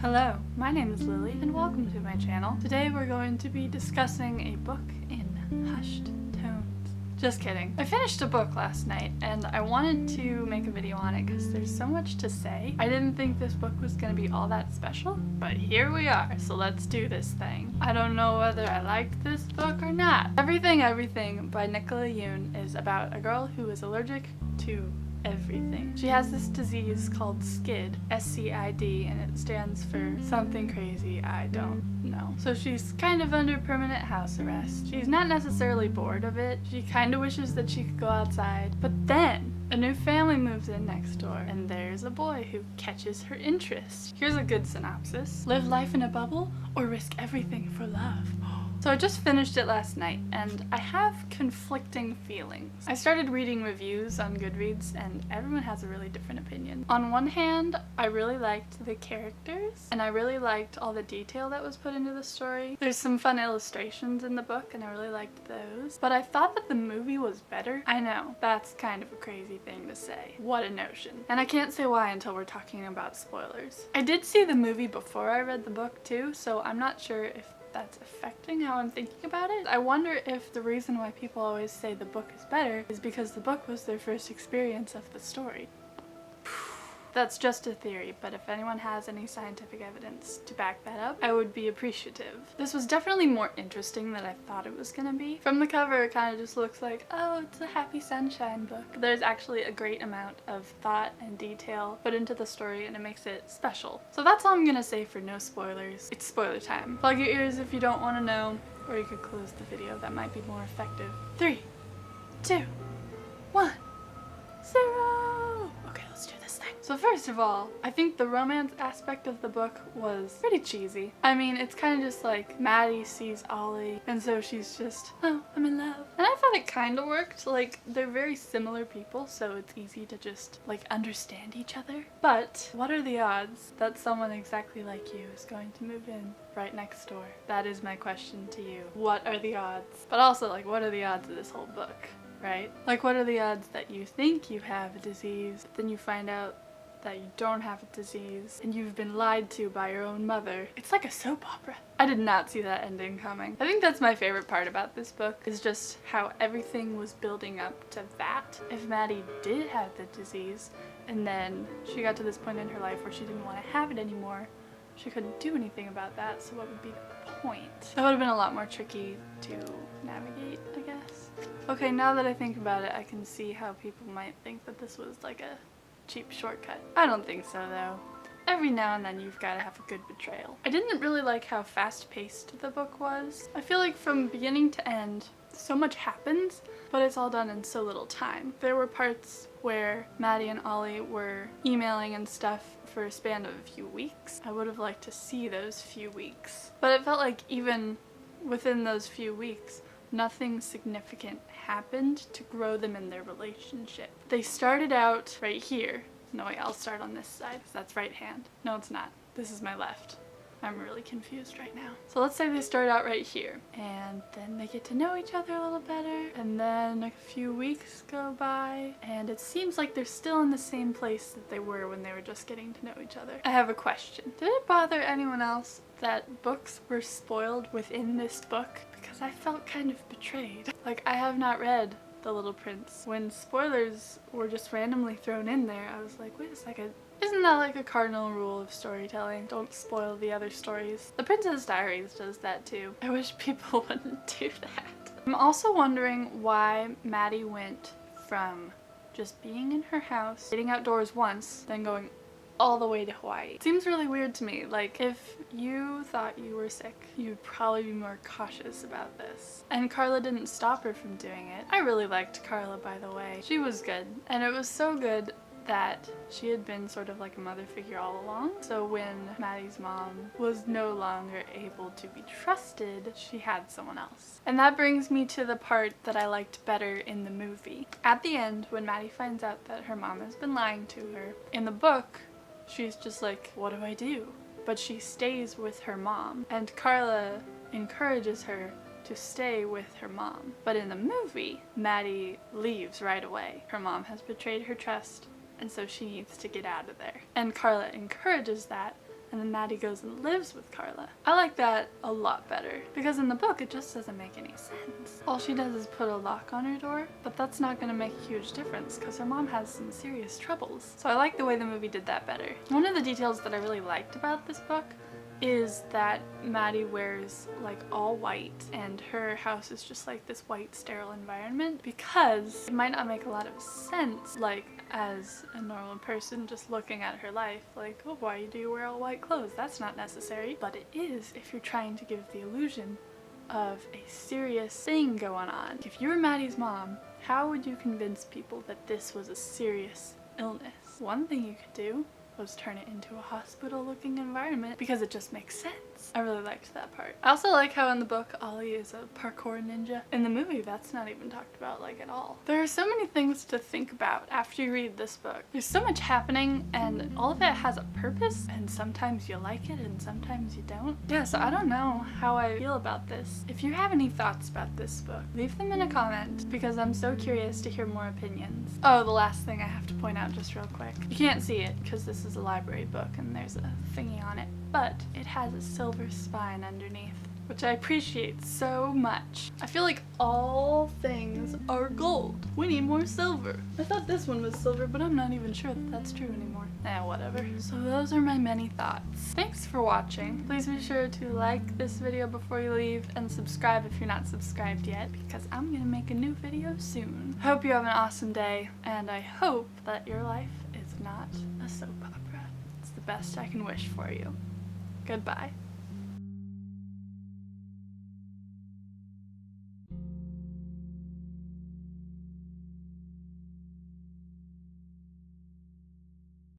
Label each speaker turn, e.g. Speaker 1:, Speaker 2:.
Speaker 1: Hello, my name is Lily and welcome to my channel. Today we're going to be discussing a book in hushed tones. Just kidding. I finished a book last night and I wanted to make a video on it because there's so much to say. I didn't think this book was going to be all that special, but here we are, so let's do this thing. I don't know whether I liked this book or not. Everything by Nicola Yoon is about a girl who is allergic to everything. She has this disease called SCID, S-C-I-D, and it stands for something crazy, I don't know. So she's kind of under permanent house arrest. She's not necessarily bored of it. She kind of wishes that she could go outside. But then a new family moves in next door, and there's a boy who catches her interest. Here's a good synopsis. Live life in a bubble or risk everything for love. So I just finished it last night, and I have conflicting feelings. I started reading reviews on Goodreads, and everyone has a really different opinion. On one hand, I really liked the characters, and I really liked all the detail that was put into the story. There's some fun illustrations in the book, and I really liked those. But I thought that the movie was better. I know, that's kind of a crazy thing to say. What a notion. And I can't say why until we're talking about spoilers. I did see the movie before I read the book too, so I'm not sure if that's affecting how I'm thinking about it. I wonder if the reason why people always say the book is better is because the book was their first experience of the story. That's just a theory, but if anyone has any scientific evidence to back that up, I would be appreciative. This was definitely more interesting than I thought it was gonna be. From the cover, it kind of just looks like, oh, it's a happy sunshine book. There's actually a great amount of thought and detail put into the story, and it makes it special. So that's all I'm gonna say for no spoilers. It's spoiler time. Plug your ears if you don't want to know, or you could close the video. That might be more effective. 3, 2, 1, 0. Okay, let's do this thing. So first of all, I think the romance aspect of the book was pretty cheesy. I mean, it's kind of just like Maddie sees Ollie, and so she's just, oh, I'm in love. And I thought it kind of worked. Like, they're very similar people, so it's easy to just, like, understand each other. But what are the odds that someone exactly like you is going to move in right next door? That is my question to you. What are the odds? But also, like, what are the odds of this whole book? Right? Like, what are the odds that you think you have a disease, but then you find out that you don't have a disease, and you've been lied to by your own mother? It's like a soap opera. I did not see that ending coming. I think that's my favorite part about this book, is just how everything was building up to that. If Maddie did have the disease, and then she got to this point in her life where she didn't want to have it anymore, she couldn't do anything about that, so what would be the point? That would have been a lot more tricky to navigate, I guess. Okay, now that I think about it, I can see how people might think that this was like a cheap shortcut. I don't think so, though. Every now and then you've got to have a good betrayal. I didn't really like how fast-paced the book was. I feel like from beginning to end, so much happens, but it's all done in so little time. There were parts where Maddie and Ollie were emailing and stuff for a span of a few weeks. I would have liked to see those few weeks. But it felt like even within those few weeks, nothing significant happened to grow them in their relationship. They started out right here. No, wait, I'll start on this side because that's right hand. No, it's not. This is my left. I'm really confused right now. So let's say they start out right here, and then they get to know each other a little better, and then a few weeks go by, and it seems like they're still in the same place that they were when they were just getting to know each other. I have a question. Did it bother anyone else that books were spoiled within this book? Because I felt kind of betrayed. Like, I have not read The Little Prince. When spoilers were just randomly thrown in there, I was like, wait a second. Isn't that like a cardinal rule of storytelling? Don't spoil the other stories. The Princess Diaries does that too. I wish people wouldn't do that. I'm also wondering why Maddie went from just being in her house, getting outdoors once, then going all the way to Hawaii. It seems really weird to me. Like, if you thought you were sick, you'd probably be more cautious about this. And Carla didn't stop her from doing it. I really liked Carla, by the way. She was good. And it was so good that she had been sort of like a mother figure all along. So when Maddie's mom was no longer able to be trusted, she had someone else. And that brings me to the part that I liked better in the movie. At the end, when Maddie finds out that her mom has been lying to her, in the book, she's just like, what do I do? But she stays with her mom, and Carla encourages her to stay with her mom. But in the movie, Maddie leaves right away. Her mom has betrayed her trust, and so she needs to get out of there. And Carla encourages that and then Maddie goes and lives with Carla. I like that a lot better, because in the book it just doesn't make any sense. All she does is put a lock on her door, but that's not going to make a huge difference because her mom has some serious troubles. So I like the way the movie did that better. One of the details that I really liked about this book is that Maddie wears like all white and her house is just like this white sterile environment, because it might not make a lot of sense like as a normal person just looking at her life, like, oh, why do you wear all white clothes? That's not necessary. But it is if you're trying to give the illusion of a serious thing going on. If you were Maddie's mom, how would you convince people that this was a serious illness? One thing you could do was turn it into a hospital looking environment, because it just makes sense. I really liked that part. I also like how in the book Ollie is a parkour ninja. In the movie that's not even talked about like at all. There are so many things to think about after you read this book. There's so much happening and all of it has a purpose, and sometimes you like it and sometimes you don't. Yeah, so I don't know how I feel about this. If you have any thoughts about this book, leave them in a comment, because I'm so curious to hear more opinions. Oh, the last thing I have to point out just real quick. You can't see it because this is a library book and there's a thingy on it, but it has a silver spine underneath, which I appreciate so much. I feel like all things are gold. We need more silver. I thought this one was silver, but I'm not even sure that that's true anymore. Whatever. So those are my many thoughts. Thanks for watching. Please be sure to like this video before you leave and subscribe if you're not subscribed yet, because I'm gonna make a new video soon. I hope you have an awesome day, and I hope that your life is not a soap opera. It's the best I can wish for you. Goodbye.